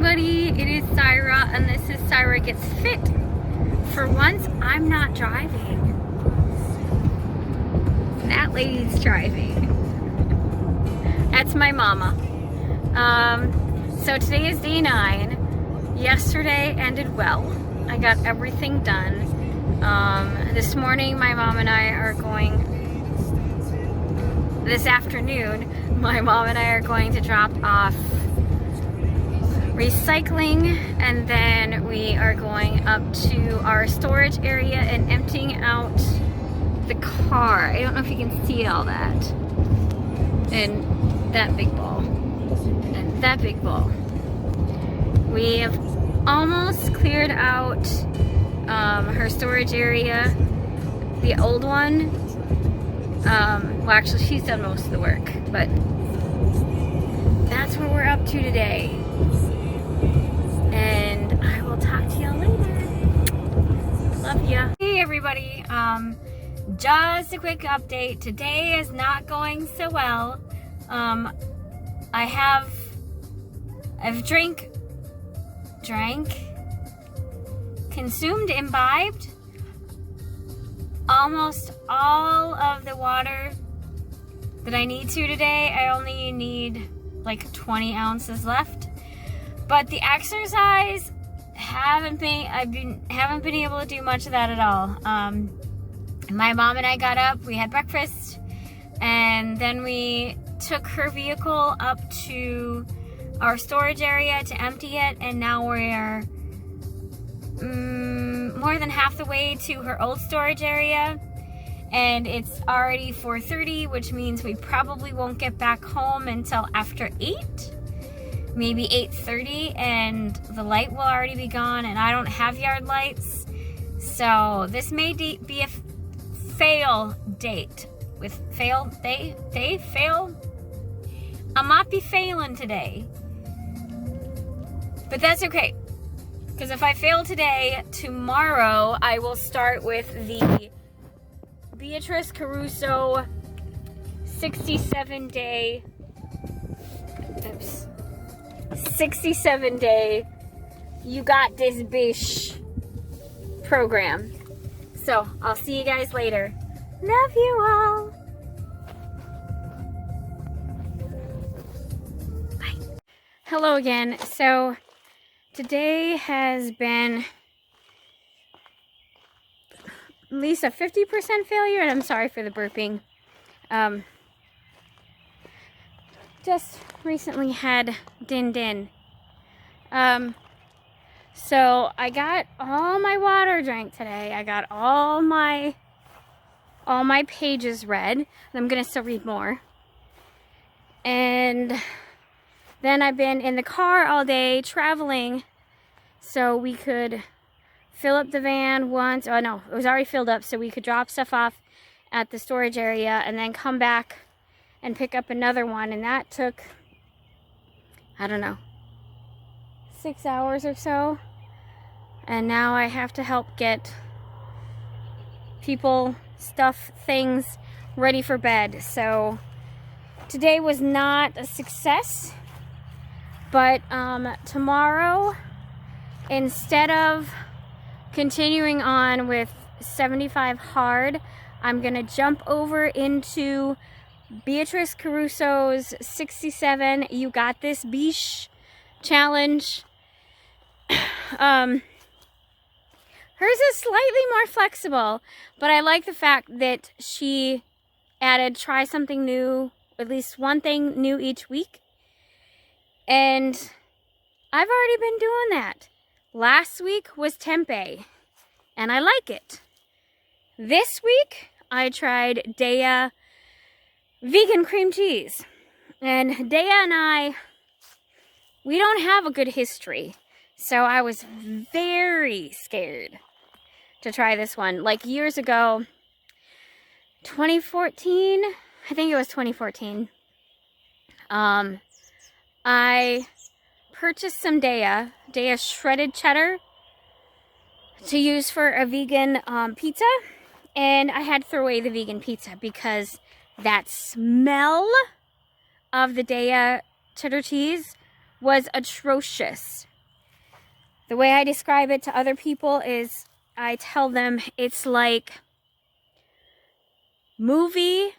everybody, it is Syra and this is Syra Gets Fit. For once, I'm not driving. That lady's driving. That's my mama. So today is day 9. Yesterday ended well. I got everything done. This morning my mom and I are going, this afternoon, my mom and I are going to drop off recycling, and then we are going up to our storage area and emptying out the car. I don't know if you can see all that. And that big ball. And that big ball. We have almost cleared out her storage area. The old one. Well, actually, she's done most of the work, but that's what we're up to today. And I will talk to y'all later. Love ya. Hey everybody, just a quick update. Today is not going so well. I've consumed, imbibed almost all of the water that I need to today. I only need like 20 ounces left. But the exercise, haven't been able to do much of that at all. My mom and I got up, we had breakfast, and then we took her vehicle up to our storage area to empty it, and now we're more than half the way to her old storage area, and it's already 4:30, which means we probably won't get back home until after 8. Maybe 8:30, and the light will already be gone, and I don't have yard lights, so this may be a fail date. With fail. I might be failing today, but that's okay, because if I fail today, tomorrow I will start with the Beatrice Caruso 67-day 67-day You Got This Bish program. So I'll see you guys later. Love you all. Bye. Hello again. So today has been at least a 50% failure, and I'm sorry for the burping. Just recently had din. So I got all my water drank today. I got all my pages read. I'm gonna still read more. And then I've been in the car all day traveling, so we could fill up the van once. Oh no, it was already filled up, so we could drop stuff off at the storage area and then come back and pick up another one, and that took, I don't know, 6 hours or so. And now I have to help get people, stuff, things ready for bed. So today was not a success, but tomorrow, instead of continuing on with 75 hard, I'm gonna jump over into Beatrice Caruso's 67 You Got This Bish challenge. Hers is slightly more flexible, but I like the fact that she added try something new, at least one thing new each week. And I've already been doing that. Last week was tempeh, and I like it. This week I tried Daya vegan cream cheese, and Daya and I, we don't have a good history, so I was very scared to try this one. Like years ago, 2014, I think it was 2014, I purchased some Daya shredded cheddar to use for a vegan pizza, and I had to throw away the vegan pizza because that smell of the Daya cheddar cheese was atrocious. The way I describe it to other people is I tell them it's like movie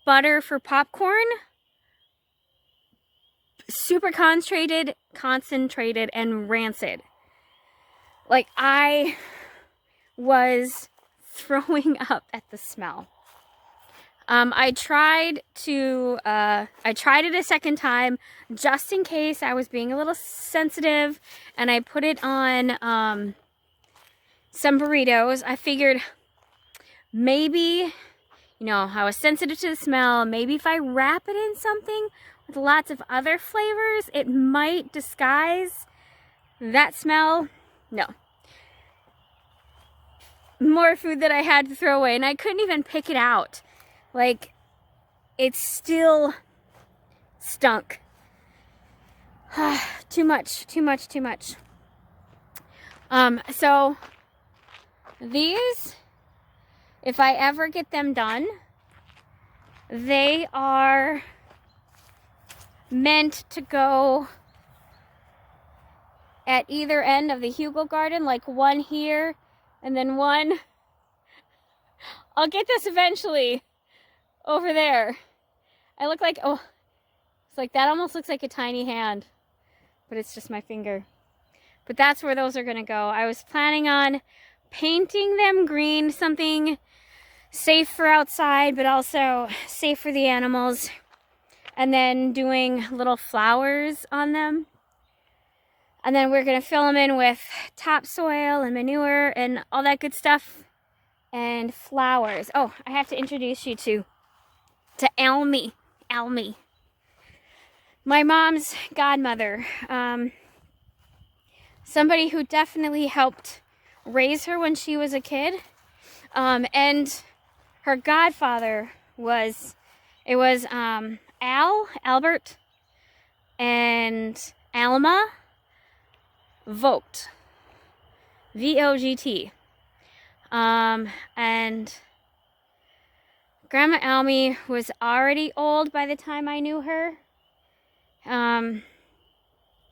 butter for popcorn, super concentrated, and rancid. Like, I was throwing up at the smell. I tried it a second time just in case I was being a little sensitive, and I put it on some burritos. I figured maybe, you know, I was sensitive to the smell. Maybe if I wrap it in something with lots of other flavors, it might disguise that smell. No. More food that I had to throw away, and I couldn't even pick it out. Like, it still stunk. Too much. So these, if I ever get them done, they are meant to go at either end of the Hugo garden, like one here and then one. I'll get this eventually. Over there. I look like, oh, it's like, that almost looks like a tiny hand, but it's just my finger. But that's where those are gonna go. I was planning on painting them green, something safe for outside, but also safe for the animals, and then doing little flowers on them. And then we're gonna fill them in with topsoil and manure and all that good stuff, and flowers. Oh, I have to introduce you to Almy. My mom's godmother. Somebody who definitely helped raise her when she was a kid. And her godfather was, Albert, and Alma Vogt. V-O-G-T. And Grandma Almy was already old by the time I knew her.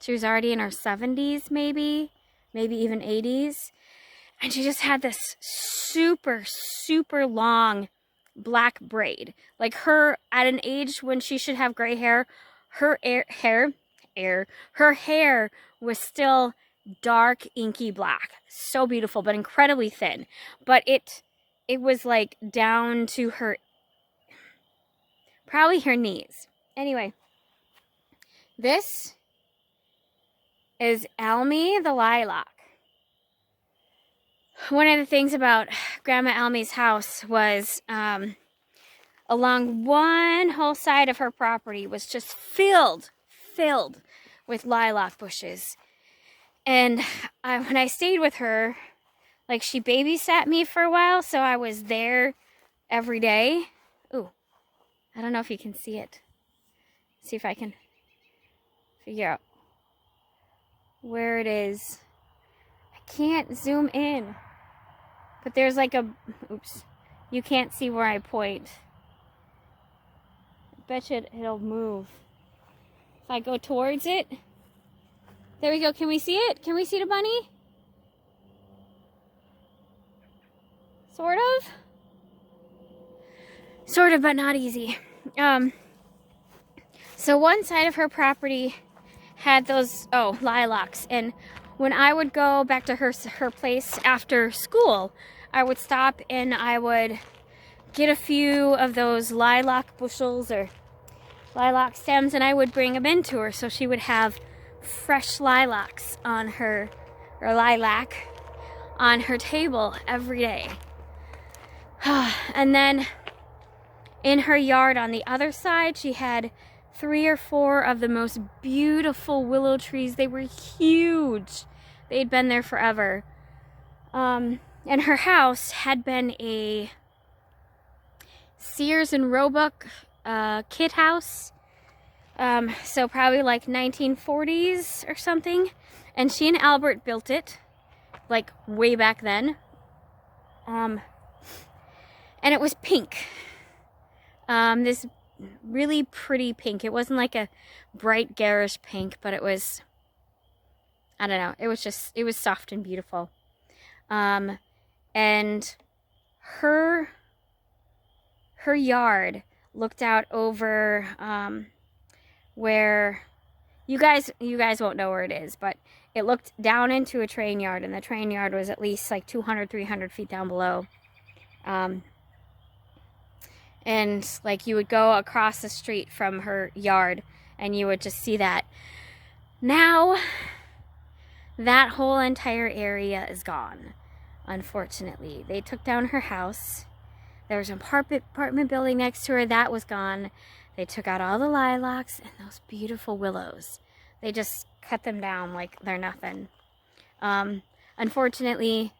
She was already in her 70s, maybe even 80s. And she just had this super, super long black braid. Like, her, at an age when she should have gray hair, her hair was still dark, inky black. So beautiful, but incredibly thin. But it was like down to her, probably her knees. Anyway, this is Almy the lilac. One of the things about Grandma Almy's house was along one whole side of her property was just filled with lilac bushes. And when I stayed with her, like, she babysat me for a while, so I was there every day. Ooh, I don't know if you can see it. See if I can figure out where it is. I can't zoom in. But there's like a, oops, you can't see where I point. I bet you it'll move. If I go towards it. There we go. Can we see it? Can we see the bunny? Sort of, but not easy. So one side of her property had those, lilacs. And when I would go back to her place after school, I would stop and I would get a few of those lilac bushels or lilac stems, and I would bring them into her so she would have fresh lilacs on her, or lilac on her table every day. And then in her yard on the other side, she had 3 or 4 of the most beautiful willow trees. They were huge. They'd been there forever. And her house had been a Sears and Roebuck kit house. So probably like 1940s or something. And she and Albert built it, like way back then. And it was pink. This really pretty pink. It wasn't like a bright garish pink, but it was I don't know. It was soft and beautiful. And her yard looked out over where you guys won't know where it is, but it looked down into a train yard, and the train yard was at least like 200, 300 feet down below. And like you would go across the street from her yard and you would just see that. Now that whole entire area is gone, unfortunately. They took down her house. There was an apartment building next to her that was gone. They took out all the lilacs and those beautiful willows. They just cut them down like they're nothing. Unfortunately,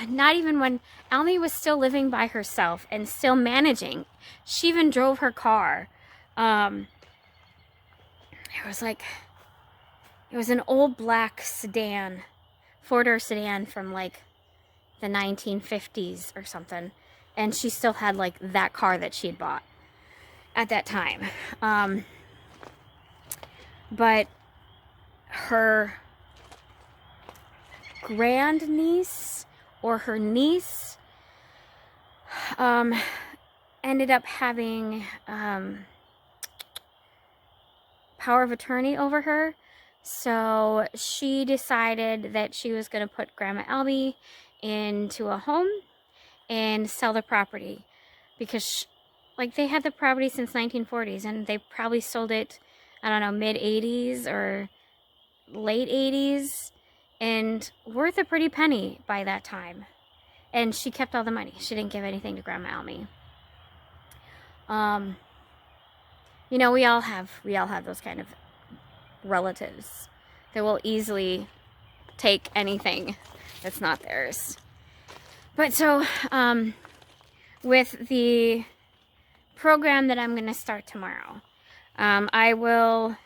not even when Almy was still living by herself and still managing, she even drove her car. It was an old black sedan, four-door sedan from like the 1950s or something. And she still had like that car that she had bought at that time. But her grandniece or her niece ended up having power of attorney over her. So she decided that she was going to put Grandma Almy into a home and sell the property, because like they had the property since 1940s and they probably sold it, I don't know, mid 80s or late 80s, and worth a pretty penny by that time. And she kept all the money. She didn't give anything to Grandma Almy. You know, we all have those kind of relatives that will easily take anything that's not theirs. But so, with the program that I'm going to start tomorrow, I will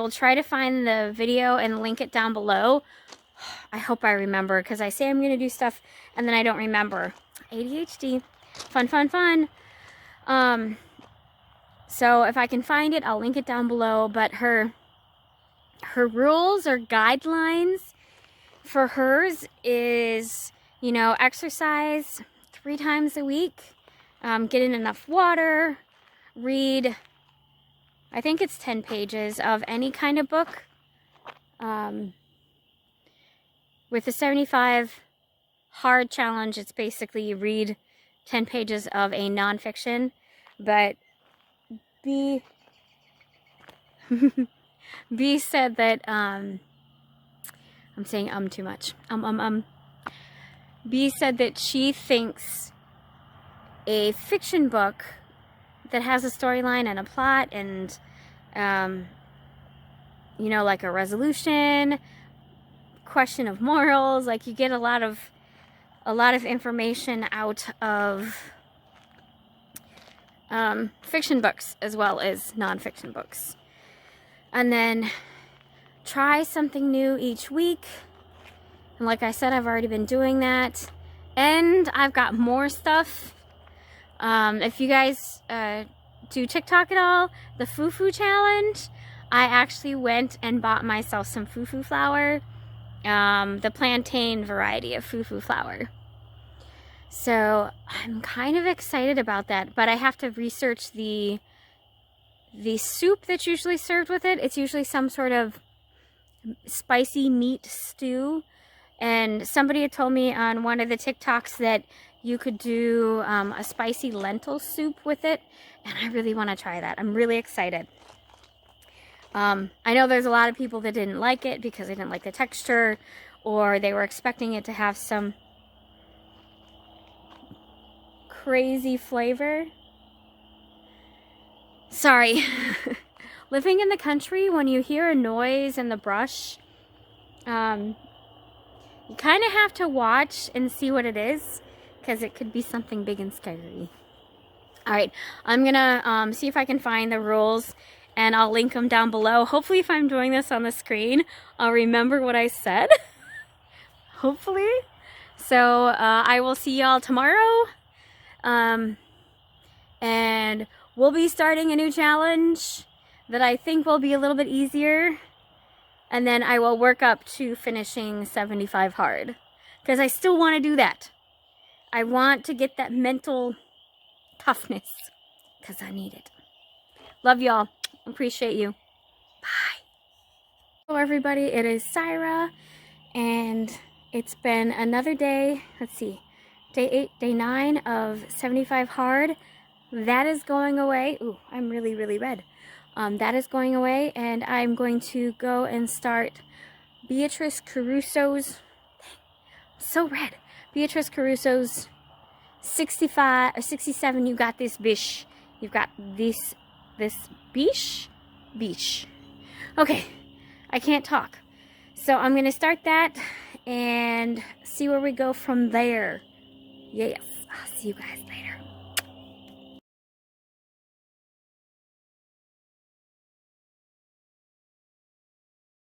try to find the video and link it down below. I hope I remember, because I say I'm going to do stuff and then I don't remember. ADHD. Fun, fun, fun. So if I can find it, I'll link it down below. But her rules or guidelines for hers is, you know, exercise 3 times a week, get in enough water, read, I think it's 10 pages of any kind of book. With the 75 hard challenge, it's basically you read 10 pages of a nonfiction, but B said that, I'm saying too much. B said that she thinks a fiction book that has a storyline and a plot and, you know, like a resolution, question of morals, like you get a lot of information out of fiction books as well as non-fiction books. And then try something new each week. And like I said, I've already been doing that. And I've got more stuff. If you guys do TikTok at all, the fufu challenge, I actually went and bought myself some fufu flour. The plantain variety of fufu flour. So I'm kind of excited about that, but I have to research the soup that's usually served with it. It's usually some sort of spicy meat stew. And somebody had told me on one of the TikToks that you could do a spicy lentil soup with it. And I really want to try that. I'm really excited. I know there's a lot of people that didn't like it because they didn't like the texture, or they were expecting it to have some crazy flavor. Sorry. Living in the country, when you hear a noise in the brush, you kind of have to watch and see what it is, because it could be something big and scary. Alright, I'm gonna see if I can find the rules, and I'll link them down below. Hopefully, if I'm doing this on the screen, I'll remember what I said. Hopefully. So, I will see y'all tomorrow. And we'll be starting a new challenge that I think will be a little bit easier. And then I will work up to finishing 75 hard. Because I still want to do that. I want to get that mental toughness. Because I need it. Love y'all. Appreciate you. Bye. Hello everybody, it is Syra. And it's been another day. Let's see. Day 8, day 9 of 75 hard. That is going away. Ooh, I'm really, really red. That is going away, and I'm going to go and start Beatrice Caruso's, so red, Beatrice Caruso's 65 or 67, you got this bish. You've got this bish? Beach. Okay, I can't talk. So I'm going to start that and see where we go from there. Yes, I'll see you guys later.